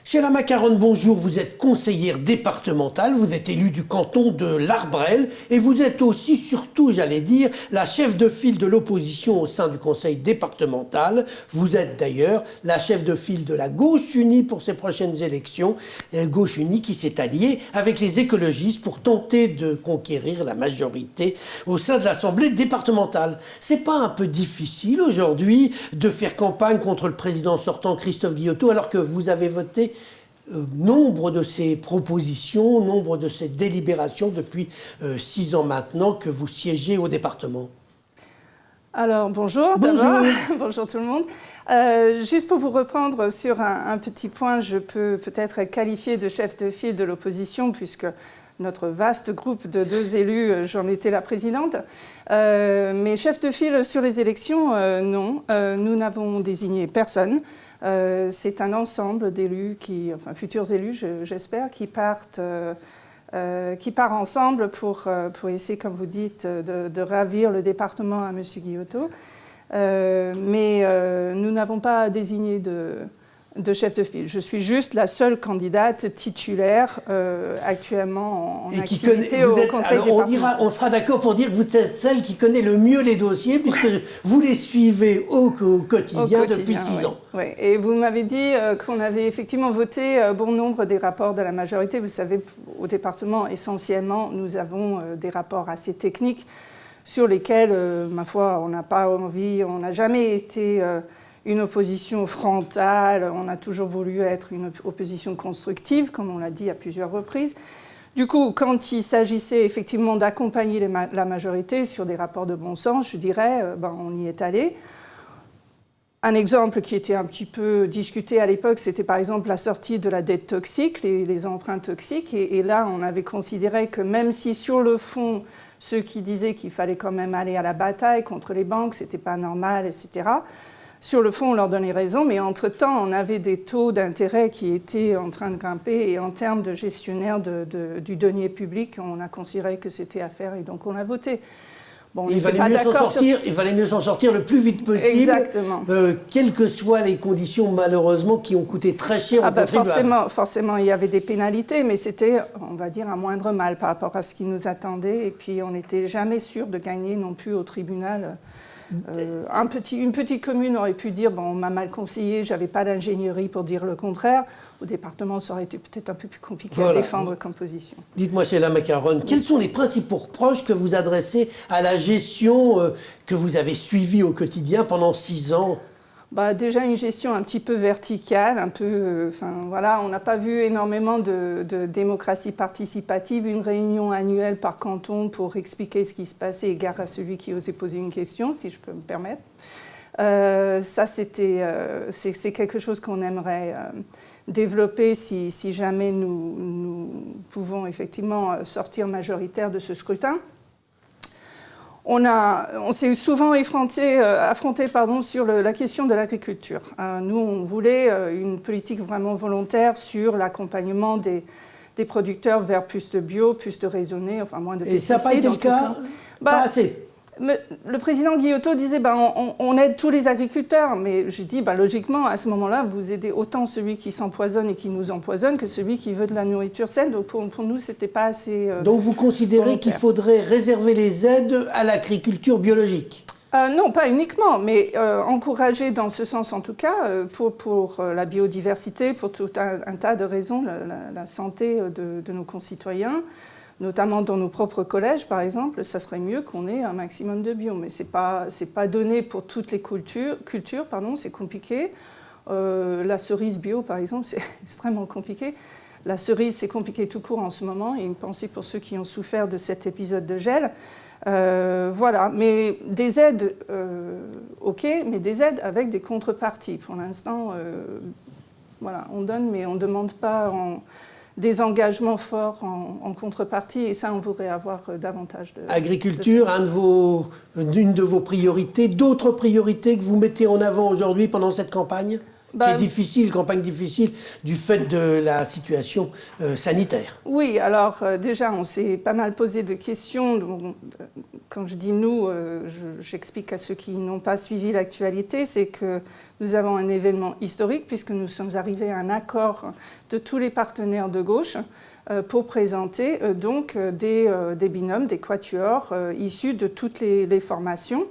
Sheila Macaron, bonjour, vous êtes conseillère départementale, vous êtes élue du canton de l'Arbrel et vous êtes aussi, surtout, j'allais dire, la chef de file de l'opposition au sein du conseil départemental. Vous êtes d'ailleurs la chef de file de la Gauche Unie pour ces prochaines élections, Gauche Unie qui s'est alliée avec les écologistes pour tenter de conquérir la majorité au sein de l'Assemblée départementale. C'est pas un peu difficile aujourd'hui de faire campagne contre le président sortant Christophe Guillotot alors que vous avez voté nombre de ces propositions, nombre de ces délibérations depuis 6 ans maintenant que vous siégez au département? Alors bonjour d'abord, bonjour tout le monde. Juste pour vous reprendre sur un petit point, je peux peut-être être qualifiée de chef de file de l'opposition puisque notre vaste groupe de 2 élus, j'en étais la présidente. Mais chef de file sur les élections, non, nous n'avons désigné personne. C'est un ensemble d'élus, enfin futurs élus, j'espère, qui part ensemble pour essayer, comme vous dites, de ravir le département à M. Guillotot. Mais nous n'avons pas désigné de chef de file. Je suis juste la seule candidate titulaire actuellement en activité au conseil départemental. On sera d'accord pour dire que vous êtes celle qui connaît le mieux les dossiers puisque vous les suivez au quotidien depuis 6 ans. Oui. Et vous m'avez dit qu'on avait effectivement voté bon nombre des rapports de la majorité. Vous savez, au département, essentiellement, nous avons des rapports assez techniques sur lesquels, ma foi, on n'a pas envie, on n'a jamais été une opposition frontale, on a toujours voulu être une opposition constructive, comme on l'a dit à plusieurs reprises. Du coup, quand il s'agissait effectivement d'accompagner la majorité sur des rapports de bon sens, je dirais, on y est allé. Un exemple qui était un petit peu discuté à l'époque, c'était par exemple la sortie de la dette toxique, les emprunts toxiques. Et là, on avait considéré que même si sur le fond, ceux qui disaient qu'il fallait quand même aller à la bataille contre les banques, c'était pas normal, etc., sur le fond, on leur donnait raison, mais entre-temps, on avait des taux d'intérêt qui étaient en train de grimper et en termes de gestionnaire du denier public, on a considéré que c'était à faire et donc on a voté. Bon, il valait mieux s'en sortir le plus vite possible. Exactement. Quelles que soient les conditions, malheureusement, qui ont coûté très cher aux contribuables. Forcément, il y avait des pénalités, mais c'était, on va dire, un moindre mal par rapport à ce qui nous attendait. Et puis, on n'était jamais sûr de gagner non plus au tribunal. Une petite commune aurait pu dire on m'a mal conseillé, j'avais pas d'ingénierie pour dire le contraire. Au département, ça aurait été peut-être un peu plus compliqué à défendre comme position. Dites-moi, Sheila Macaron, quels sont les principaux reproches que vous adressez à la gestion que vous avez suivie au quotidien pendant 6 ans? Déjà une gestion un petit peu verticale, on n'a pas vu énormément de démocratie participative, une réunion annuelle par canton pour expliquer ce qui se passait, égard à celui qui osait poser une question, si je peux me permettre. C'est quelque chose qu'on aimerait développer si jamais nous pouvons effectivement sortir majoritaire de ce scrutin. On s'est souvent affronté sur la question de l'agriculture. Nous, on voulait une politique vraiment volontaire sur l'accompagnement des producteurs vers plus de bio, plus de raisonné, moins de pesticides. Et ça n'a pas été le cas? Pas assez. Le président Guillotot disait on aide tous les agriculteurs, mais je dis logiquement à ce moment-là vous aidez autant celui qui s'empoisonne et qui nous empoisonne que celui qui veut de la nourriture saine. Donc pour nous c'était pas assez. Donc vous considérez qu'il faudrait réserver les aides à l'agriculture biologique? Non, pas uniquement, mais encourager dans ce sens en tout cas pour la biodiversité, pour tout un tas de raisons, la santé de nos concitoyens. Notamment dans nos propres collèges, par exemple, ça serait mieux qu'on ait un maximum de bio. Mais ce n'est pas donné pour toutes les cultures, c'est compliqué. La cerise bio, par exemple, c'est extrêmement compliqué. La cerise, c'est compliqué tout court en ce moment. Et une pensée pour ceux qui ont souffert de cet épisode de gel. Mais des aides, OK, mais des aides avec des contreparties. Pour l'instant, on donne, mais on ne demande pas des engagements forts en contrepartie, et ça, on voudrait avoir davantage de... Agriculture, une de vos priorités. D'autres priorités que vous mettez en avant aujourd'hui pendant cette campagne? qui est difficile, campagne difficile, du fait de la situation sanitaire. Oui, alors déjà, on s'est pas mal posé de questions. Donc, quand je dis nous, j'explique à ceux qui n'ont pas suivi l'actualité, c'est que nous avons un événement historique puisque nous sommes arrivés à un accord de tous les partenaires de gauche pour présenter donc des binômes, des quatuors issus de toutes les formations.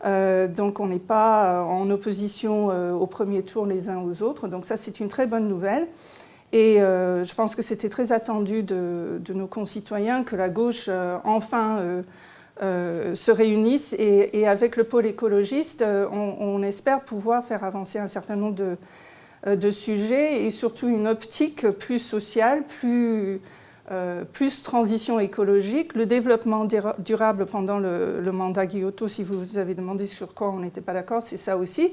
Donc on n'est pas en opposition au premier tour les uns aux autres. Donc ça, c'est une très bonne nouvelle. Et je pense que c'était très attendu de nos concitoyens que la gauche enfin se réunisse. Et avec le pôle écologiste, on espère pouvoir faire avancer un certain nombre de sujets et surtout une optique plus sociale, plus transition écologique, le développement durable pendant le mandat Guyotot, si vous avez demandé sur quoi on n'était pas d'accord, c'est ça aussi.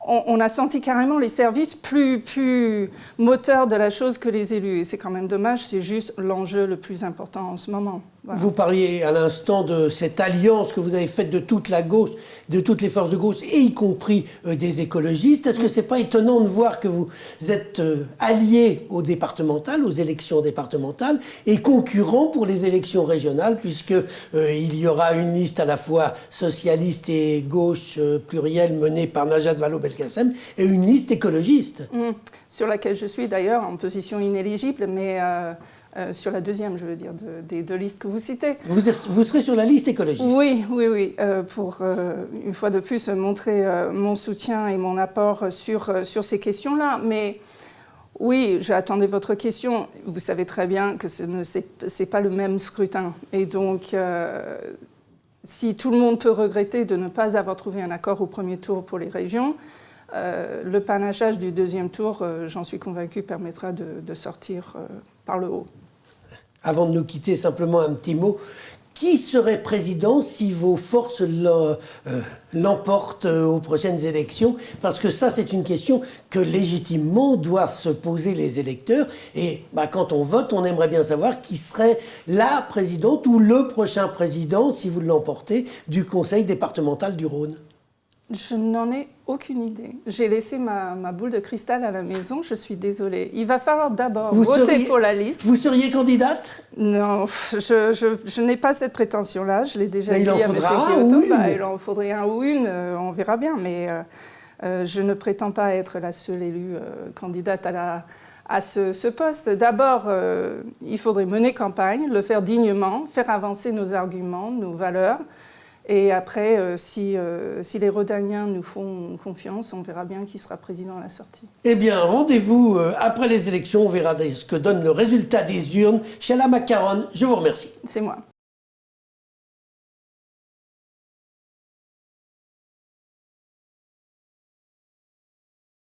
On a senti carrément les services plus moteurs de la chose que les élus. Et c'est quand même dommage, c'est juste l'enjeu le plus important en ce moment. Voilà. Vous parliez à l'instant de cette alliance que vous avez faite de toute la gauche, de toutes les forces de gauche, et y compris des écologistes. Est-ce que c'est pas étonnant de voir que vous êtes alliés aux départementales, aux élections départementales, et concurrents pour les élections régionales, puisque il y aura une liste à la fois socialiste et gauche plurielle menée par Najat Vallaud-Belkacem, et une liste écologiste. Sur laquelle je suis d'ailleurs en position inéligible, mais... sur la deuxième, je veux dire, des deux listes que vous citez. Vous serez sur la liste écologiste? Oui, pour une fois de plus montrer mon soutien et mon apport sur ces questions-là. Mais oui, j'attendais votre question. Vous savez très bien que c'est pas le même scrutin. Et donc, si tout le monde peut regretter de ne pas avoir trouvé un accord au premier tour pour les régions, le panachage du deuxième tour, j'en suis convaincue, permettra de sortir par le haut. Avant de nous quitter, simplement un petit mot. Qui serait président si vos forces l'emportent aux prochaines élections? Parce que ça, c'est une question que légitimement doivent se poser les électeurs. Et quand on vote, on aimerait bien savoir qui serait la présidente ou le prochain président, si vous l'emportez, du conseil départemental du Rhône. Je n'en ai aucune idée. J'ai laissé ma boule de cristal à la maison, je suis désolée. Il va falloir d'abord voter pour la liste. Vous seriez candidate? Non, je n'ai pas cette prétention-là, je l'ai déjà dit à M. Guyotot. Il en faudrait un ou une, on verra bien, mais je ne prétends pas être la seule élue candidate à ce poste. D'abord, il faudrait mener campagne, le faire dignement, faire avancer nos arguments, nos valeurs. Et après, si les Rhodaniens nous font confiance, on verra bien qui sera président à la sortie. Eh bien, rendez-vous après les élections. On verra ce que donne le résultat des urnes. Sheila McCarron, je vous remercie. C'est moi.